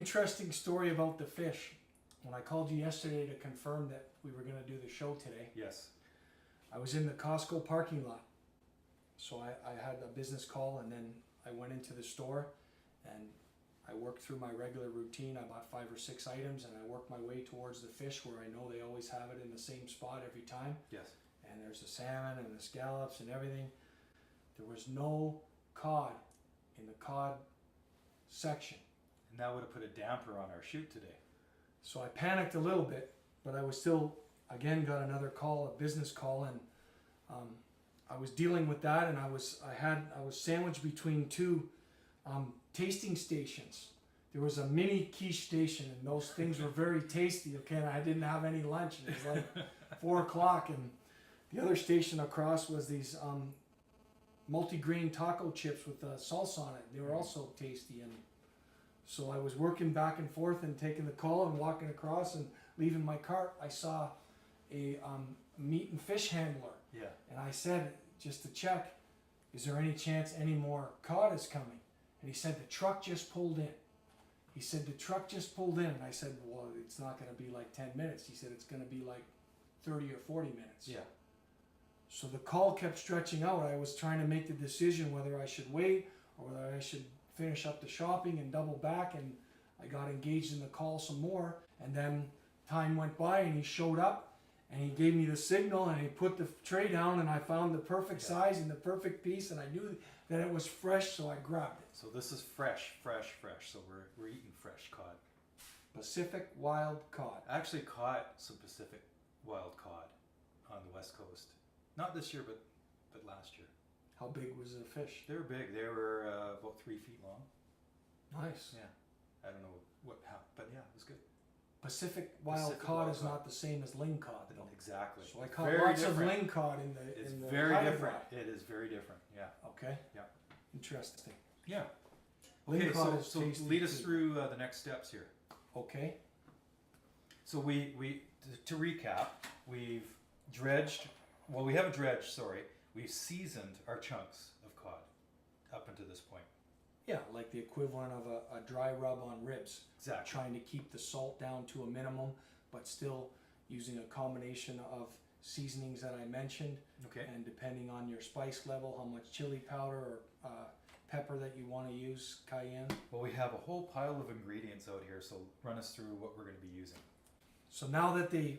Interesting story about the fish. When I called you yesterday to confirm that we were going to do the show today, Yes. I was in the Costco parking lot. So I had a business call, and then I went into the store and I worked through my regular routine. I bought 5 or 6 items and I worked my way towards the fish where I know they always have it in the same spot every time. Yes. And there's the salmon and the scallops and everything. There was no cod in the cod section. And that would have put a damper on our shoot today. So I panicked a little bit, but I was still, again, got another call, a business call, and I was dealing with that, and I was sandwiched between 2 tasting stations. There was a mini quiche station, and those things were very tasty. Okay, and I didn't have any lunch, and it was like 4 o'clock, and the other station across was these multi-grain taco chips with salsa on it. They were also tasty, and so I was working back and forth and taking the call and walking across and leaving my cart. I saw a meat and fish handler. Yeah. And I said, just to check, is there any chance any more cod is coming? And he said, the truck just pulled in. He said, the truck just pulled in. And I said, well, it's not going to be like 10 minutes. He said, it's going to be like 30 or 40 minutes. Yeah. So the call kept stretching out. I was trying to make the decision whether I should wait or whether I should finish up the shopping and double back, and I got engaged in the call some more, and then time went by and he showed up and he gave me the signal and he put the tray down, and I found the perfect size and the perfect piece, and I knew that it was fresh, so I grabbed it. So this is fresh. So we're eating fresh cod. Pacific wild cod. I actually caught some Pacific wild cod on the West Coast. Not this year, but last year. How big was the fish? They were big. They were about 3 feet long. Nice. Yeah. I don't know what happened, but yeah, it was good. Pacific wild Pacific cod wild is cod. not the same as ling cod, though. Exactly. So I caught Very lots different. of ling cod in the It's in the very Haida different. Dry. It is very different. Yeah. Okay. Yeah. Interesting. Yeah. Ling Okay, cod is so tasty lead us too. through the next steps here. Okay. So we to recap, we've dredged. Well, we haven't dredged. Sorry, we've seasoned our chunks of cod up until this point. Yeah, like the equivalent of a dry rub on ribs. Exactly. Trying to keep the salt down to a minimum, but still using a combination of seasonings that I mentioned. Okay. And depending on your spice level, how much chili powder or pepper that you want to use, cayenne. Well, we have a whole pile of ingredients out here, so run us through what we're going to be using. So now that the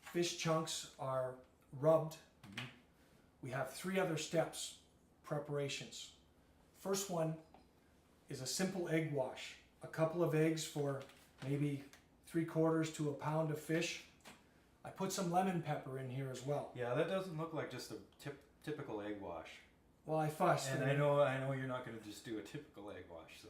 fish chunks are rubbed, we have 3 other steps, preparations. First one is a simple egg wash. A couple of eggs for maybe 3/4 to a pound of fish. I put some lemon pepper in here as well. Yeah, that doesn't look like just a typical egg wash. Well, I fussed. And I know you're not going to just do a typical egg wash. So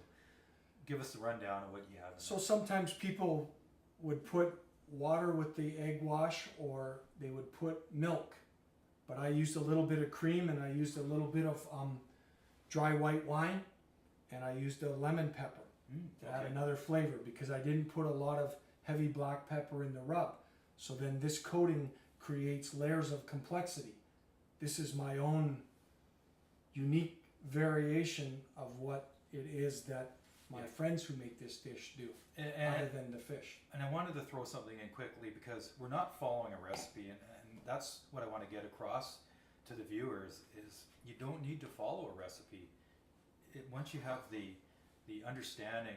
give us the rundown of what you have. So sometimes people would put water with the egg wash, or they would put milk. But I used a little bit of cream, and I used a little bit of dry white wine, and I used a lemon pepper to add another flavor, because I didn't put a lot of heavy black pepper in the rub. So then this coating creates layers of complexity. This is my own unique variation of what it is that my friends who make this dish do, other than the fish. And I wanted to throw something in quickly, because we're not following a recipe, and that's what I want to get across to the viewers is you don't need to follow a recipe. Once you have the understanding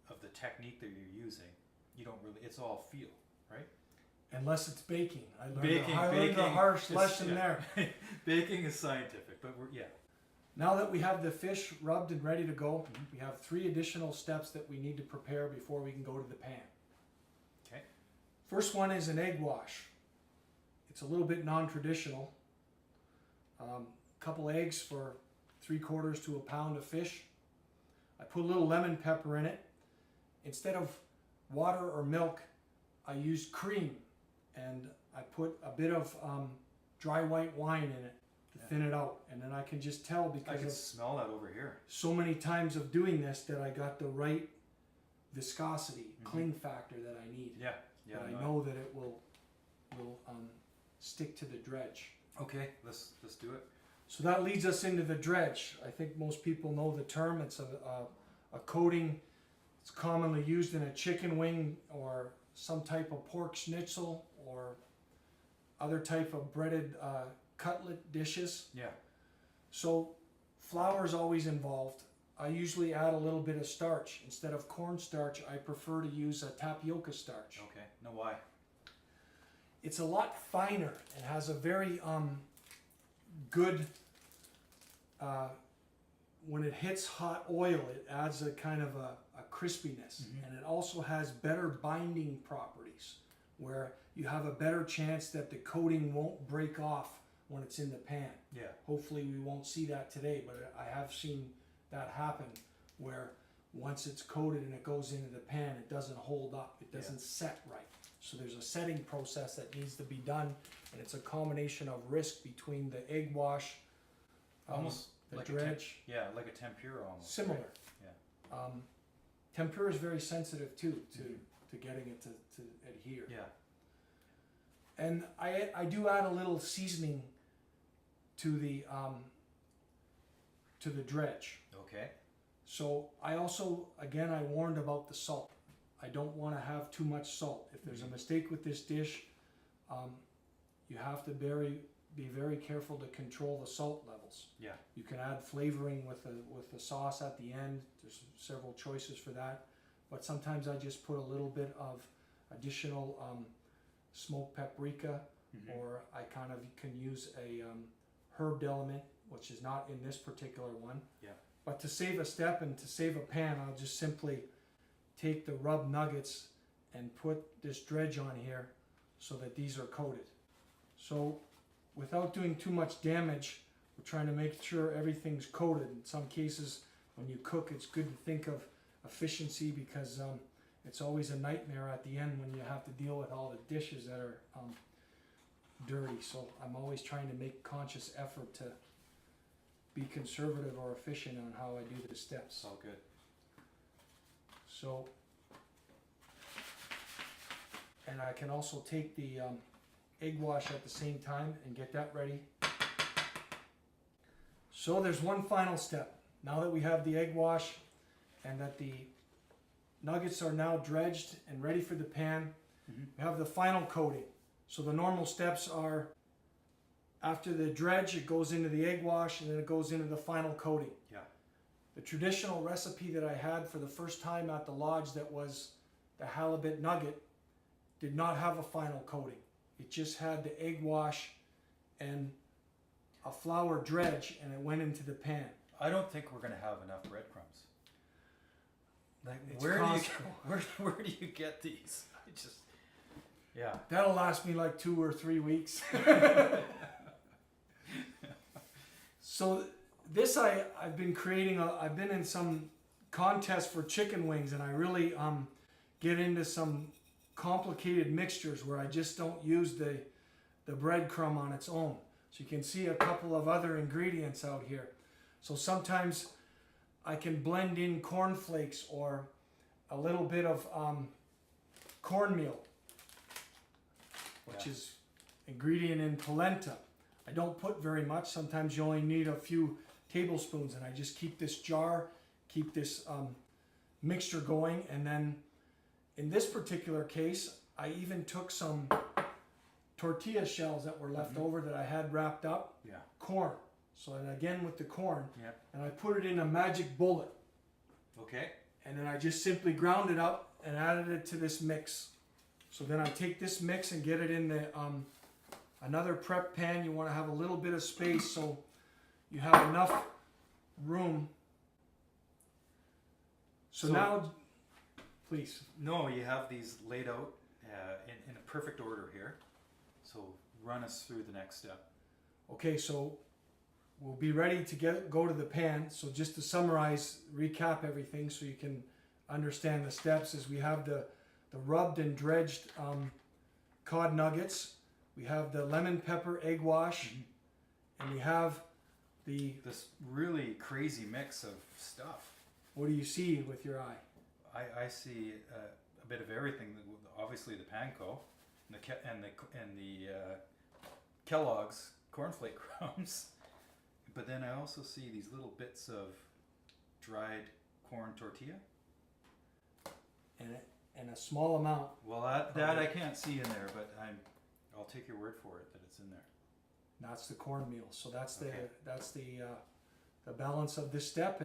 of the technique that you're using, you don't really, it's all feel, right? Unless it's baking. I learned a harsh lesson there. Baking is scientific, but Now that we have the fish rubbed and ready to go, we have 3 additional steps that we need to prepare before we can go to the pan. Okay. First one is an egg wash. It's a little bit non-traditional. Couple eggs for 3/4 to a pound of fish. I put a little lemon pepper in it. Instead of water or milk, I used cream, and I put a bit of dry white wine in it to thin it out. And then I can just tell, I because can of smell that over here. so many times of doing this, that I got the right viscosity, cling factor that I need. Yeah. That I know that it will stick to the dredge. Okay, let's do it. So that leads us into the dredge. I think most people know the term. It's a coating. It's It's commonly used in a chicken wing or some type of pork schnitzel or other type of breaded cutlet dishes. Yeah. So flour is always involved. I usually add a little bit of starch. Instead of cornstarch, I prefer to use a tapioca starch. Okay. Now why? It's a lot finer and has a very good, when it hits hot oil, it adds a kind of a crispiness. And it also has better binding properties where you have a better chance that the coating won't break off when it's in the pan. Yeah. Hopefully we won't see that today, but I have seen that happen where once it's coated and it goes into the pan, it doesn't hold up, it doesn't set right. So there's a setting process that needs to be done, and it's a combination of risk between the egg wash, Almost the like dredge. like a tempura almost. Similar. Right? Yeah. Tempura is very sensitive too to getting it to adhere. Yeah. And I do add a little seasoning to the dredge. Okay. So I also, again, I warned about the salt. I don't want to have too much salt. If there's a mistake with this dish, you have to be very careful to control the salt levels. Yeah. You can add flavoring with the sauce at the end. There's several choices for that, but sometimes I just put a little bit of additional smoked paprika, or I kind of can use a herbed element, which is not in this particular one. Yeah. But to save a step and to save a pan, I'll just simply take the rub nuggets and put this dredge on here so that these are coated. So without doing too much damage, we're trying to make sure everything's coated. In some cases, when you cook, it's good to think of efficiency because it's always a nightmare at the end when you have to deal with all the dishes that are dirty. So I'm always trying to make conscious effort to be conservative or efficient on how I do the steps. All good. So, and I can also take the egg wash at the same time and get that ready. So there's one final step. Now that we have the egg wash and that the nuggets are now dredged and ready for the pan, we have the final coating. So the normal steps are after the dredge, it goes into the egg wash and then it goes into the final coating. Yeah. The traditional recipe that I had for the first time at the lodge that was the halibut nugget did not have a final coating. It just had the egg wash and a flour dredge and it went into the pan. I don't think we're gonna have enough breadcrumbs. Like It's where Costco. do you get these? I just yeah. That'll last me like 2 or 3 weeks. So this I've been creating, I've been in some contest for chicken wings and I really get into some complicated mixtures where I just don't use the breadcrumb on its own. So you can see a couple of other ingredients out here. So sometimes I can blend in cornflakes or a little bit of cornmeal, which is ingredient in polenta. I don't put very much. Sometimes you only need a few tablespoons, and I just keep this jar, keep this mixture going, and then in this particular case, I even took some tortilla shells that were left over that I had wrapped up, corn. So and again with the corn, and I put it in a magic bullet. Okay. And then I just simply ground it up and added it to this mix. So then I take this mix and get it in the another prep pan. You want to have a little bit of space so you have enough room. So now, please. No, you have these laid out in a perfect order here. So run us through the next step. Okay, so we'll be ready to go to the pan. So just to summarize, recap everything so you can understand the steps is we have the rubbed and dredged cod nuggets. We have the lemon pepper egg wash, and we have this really crazy mix of stuff. What do you see with your eye? I see a bit of everything. Obviously the panko, and the Kellogg's cornflake crumbs, but then I also see these little bits of dried corn tortilla. and a small amount. Well, that I can't see in there, but I'll take your word for it that it's in there. That's the cornmeal. So that's Okay. the balance of this step.